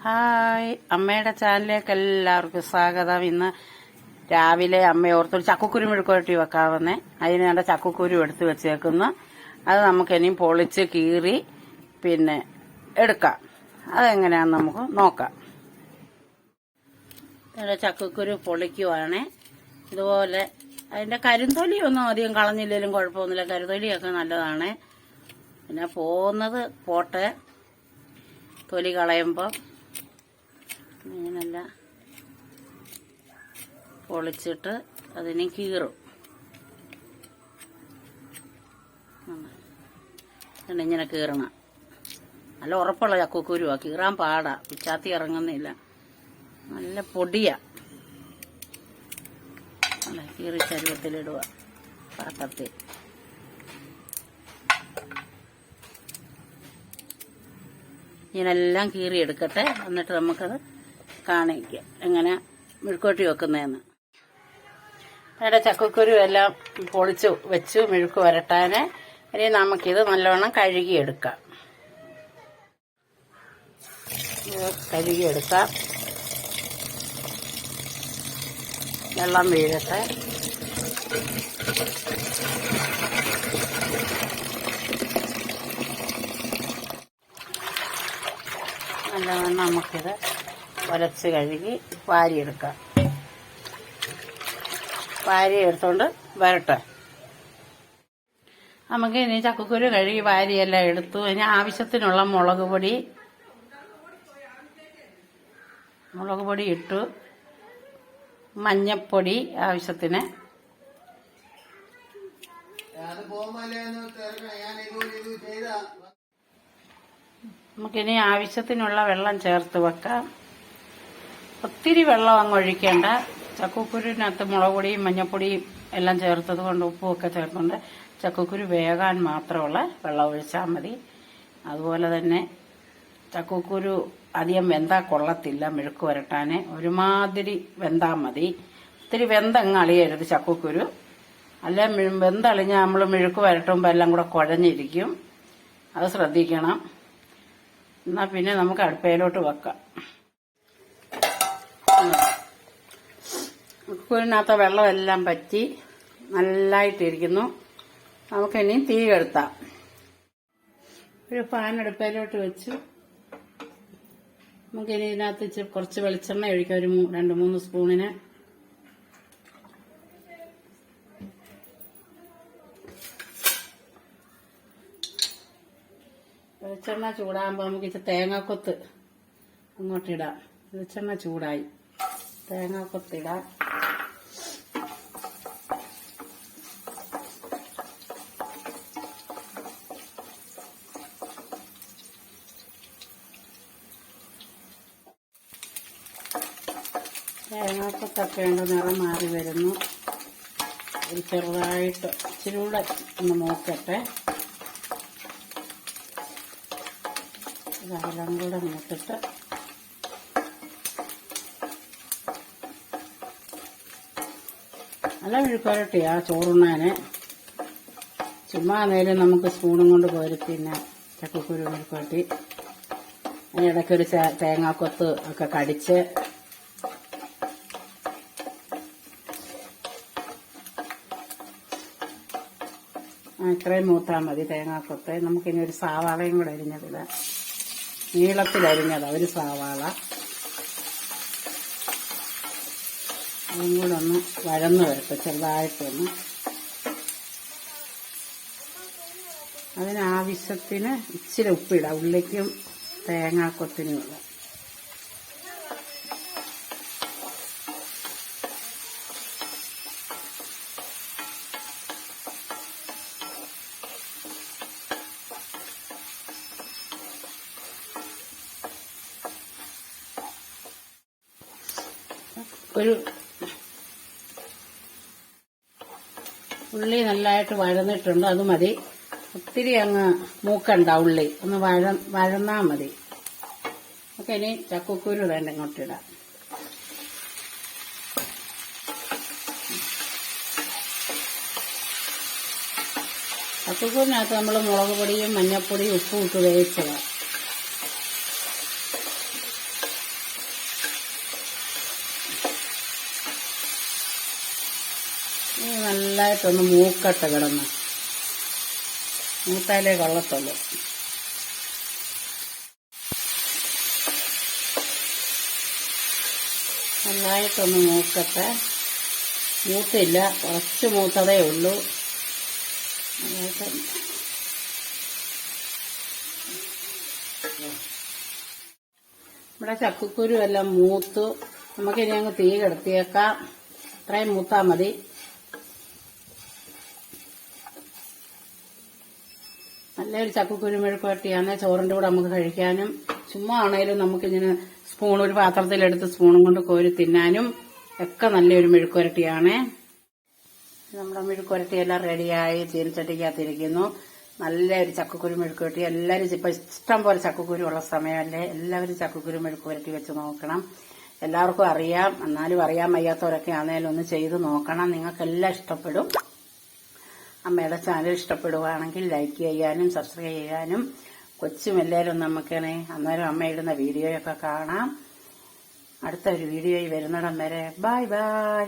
Hi, അമ്മയുടെ ചാനലിലേക്ക് എല്ലാവർക്കും സ്വാഗതം. ഇന്ന് രാവിലെ അമ്മ ഓർത്തൊരു ചക്കക്കുരു മെഴുക്കുവരട്ടി വെക്കാവുന്നേ. അതിന് വേണ്ട ചക്കക്കുരു എടുത്ത് വെച്ചേക്കുന്നു. അത് നമുക്ക് ഇനിയും പൊളിച്ച് കീറി പിന്നെ എടുക്കാം. അതെങ്ങനെയാണെന്ന് നമുക്ക് നോക്കാം. ഇവിടെ ചക്കക്കുരു പൊളിക്കുവാണേ. ഇതുപോലെ അതിന്റെ കരിന്തൊലിയൊന്നും അധികം കളഞ്ഞില്ലെങ്കിലും കുഴപ്പമൊന്നുമില്ല. കരിന്തൊലിയൊക്കെ നല്ലതാണ്. പിന്നെ പോകുന്നത് പോട്ടെ, തൊലി കളയുമ്പോൾ ഇങ്ങനല്ല പൊളിച്ചിട്ട് അതിനെ കീറും. ഇങ്ങനെ കീറണം. നല്ല ഉറപ്പുള്ള ചക്കക്കുരുവാ, കീറാൻ പാടാ, പിച്ചാത്തി ഇറങ്ങുന്നില്ല, നല്ല പൊടിയാ. അല്ല, കീറി ചരുവത്തിലിടുക പാത്രത്തിൽ. ഇങ്ങനെല്ലാം കീറി എടുക്കട്ടെ, എന്നിട്ട് നമുക്കത് കാണിക്കാം എങ്ങനെ മെഴുക്കുവരട്ടി വെക്കുന്നതെന്ന്. ഇവിടെ ചക്കക്കുരു എല്ലാം പൊളിച്ച് വെച്ചു മെഴുക്ക് വരട്ടാന്. ഇനി നമുക്കിത് നല്ലോണം കഴുകിയെടുക്കാം. കഴുകിയെടുക്കാം. വെള്ളം വീഴട്ടെ. നല്ലവണ്ണം നമുക്കിത് ഉരച്ച് കഴുകി വാരിയെടുക്കാം. വാരി എടുത്തോണ്ട് വരട്ടെ. നമുക്ക് ഇനി ചക്കക്കുരു കഴുകി വാരിയെല്ലാം എടുത്തു. ഇനി ആവശ്യത്തിനുള്ള മുളക് പൊടി ഇട്ടു, മഞ്ഞപ്പൊടി ആവശ്യത്തിന്, നമുക്കിനി ആവശ്യത്തിനുള്ള വെള്ളം ചേർത്ത് വെക്കാം. ഒത്തിരി വെള്ളം അങ്ങ് ഒഴിക്കേണ്ട. ചക്കക്കുരുവിനകത്ത് മുളക് പൊടിയും മഞ്ഞപ്പൊടിയും എല്ലാം ചേർത്തത് കൊണ്ട്, ഉപ്പുമൊക്കെ ചേർത്തുകൊണ്ട് ചക്കക്കുരു വേകാൻ മാത്രമുള്ള വെള്ളം ഒഴിച്ചാൽ മതി. അതുപോലെ തന്നെ ചക്കക്കുരു അധികം വെന്താ കൊള്ളത്തില്ല മെഴുക്ക് വരട്ടാന്. ഒരുമാതിരി വെന്താൽ മതി. ഒത്തിരി വെന്തങ്ങ് അളിയരുത് ചക്കക്കുരു. അല്ല, വെന്തളിഞ്ഞാൽ നമ്മൾ മെഴുക്ക് വരട്ടുമ്പോൾ എല്ലാം കൂടെ കുഴഞ്ഞിരിക്കും. അത് ശ്രദ്ധിക്കണം. എന്നാൽ പിന്നെ നമുക്ക് അടുപ്പയിലോട്ട് വെക്കാം. ചക്കക്കുരുവിനകത്ത വെള്ളമെല്ലാം പറ്റി നല്ലതായിട്ടിരിക്കുന്നു. നമുക്കിനി തീ കെടുത്താം. ഒരു പാൻ അടുപ്പയിലോട്ട് വെച്ചു. നമുക്കിനി ഇതിനകത്ത് കുറച്ച് വെളിച്ചെണ്ണ ഒഴിക്കാം. ഒരു 2-3 സ്പൂണിന്. വെളിച്ചെണ്ണ ചൂടാകുമ്പോൾ നമുക്ക് ഇച്ചിരി തേങ്ങാക്കൊത്ത് അങ്ങോട്ടിടാം. വെളിച്ചെണ്ണ ചൂടായി, തേങ്ങാക്കൊത്തിടാം. തേങ്ങാക്കൊത്തൊക്കെ ഉണ്ട്, നിറം മാറി വരുന്നു. ഒരു ചെറുതായിട്ട് ഇച്ചിരി കൂടെ ഒന്ന് നോക്കട്ടെ. ഇതെല്ലാം കൂടെ നോക്കിട്ട് നല്ല മെഴുക്കുവരട്ടിയാ ചോറുണ്ണാന്. ചുമ്മാ നേരം നമുക്ക് സ്പൂണും കൊണ്ട് കോരി തിന്നാം ചക്കക്കുരു മെഴുക്കുവരട്ടി. അതിനിടയ്ക്കൊരു തേങ്ങാക്കൊത്ത് ഒക്കെ കടിച്ച് ഇത്രയും മൂത്താൽ മതി തേങ്ങാക്കൊത്ത്. നമുക്കിനി ഒരു സവാളയും കൂടെ അരിഞ്ഞതില്ല, നീളത്തിലരിഞ്ഞതാ ഒരു സവാള. അതും കൂടെ ഒന്ന് വഴന്ന് വരട്ടെ ചെറുതായിട്ടൊന്ന്. അതിനാവശ്യത്തിന് ഇച്ചിരി ഉപ്പിടാം, ഉള്ളിക്കും തേങ്ങാക്കൊത്തിനുമുള്ള. ഒരു ഉള്ളി നല്ലതായിട്ട് വഴന്നിട്ടുണ്ട്, അത് മതി. ഒത്തിരി അങ്ങ് മൂക്കണ്ട, ഉള്ളി ഒന്ന് വഴന്നാ മതി. ഒക്കെ ഇനി ചക്കക്കുരു വേണ്ട ഇങ്ങോട്ടിടാം. ചക്കക്കുരിനകത്ത് നമ്മൾ മുളക് പൊടിയും മഞ്ഞപ്പൊടിയും ഉപ്പും ഇട്ട് വേവിച്ചതാണ്. നല്ലതായിട്ടൊന്ന് മൂക്കട്ടെ കിടന്ന്, മൂത്താലേ കൊള്ളത്തുള്ളൂ. നന്നായിട്ടൊന്ന് മൂക്കട്ടെ. മൂത്തില്ല, കുറച്ച് മൂത്തതേ ഉള്ളൂ. നമ്മുടെ ചക്കക്കുരു എല്ലാം മൂത്തു. നമുക്കിനി അങ്ങ് തീ കെടുത്തിയേക്കാം. ഇത്രയും മൂത്താൽ മതി. നല്ലൊരു ചക്കക്കുരു മെഴുക്കുവരട്ടിയാണ്. ചോറിന്റെ കൂടെ നമുക്ക് കഴിക്കാനും ചുമ്മാ ആണേലും നമുക്കിങ്ങനെ ഒരു പാത്രത്തിലെടുത്ത് സ്പൂണും കൊണ്ട് കോരി തിന്നാനും ഒക്കെ നല്ലൊരു മെഴുക്കുവരട്ടിയാണ്. നമ്മുടെ മെഴുക്കുവരട്ടിയെല്ലാം റെഡിയായി ചീനച്ചട്ടിക്കകത്തിരിക്കുന്നു. നല്ലൊരു ചക്കക്കുരു മെഴുക്കുവരട്ടി. എല്ലാവരും ഇപ്പം ഇഷ്ടം പോലെ ചക്കക്കുരു ഉള്ള സമയമല്ലേ, എല്ലാവരും ചക്കക്കുരു മെഴുക്കുവരട്ടി വെച്ച് നോക്കണം. എല്ലാവർക്കും അറിയാം, എന്നാലും അറിയാൻ വയ്യാത്തവരൊക്കെ ആണെങ്കിലും ഒന്ന് ചെയ്ത് നോക്കണം. നിങ്ങൾക്കെല്ലാം ഇഷ്ടപ്പെടും. അമ്മയുടെ ചാനൽ ഇഷ്ടപ്പെടുവാണെങ്കിൽ ലൈക്ക് ചെയ്യാനും സബ്സ്ക്രൈബ് ചെയ്യാനും കൊച്ചും എല്ലാവരും നമുക്കാണേ അന്നേരം അമ്മ ഇടുന്ന വീഡിയോയൊക്കെ കാണാം. അടുത്തൊരു വീഡിയോയിൽ വരുന്നിടം വരെ ബൈ ബൈ.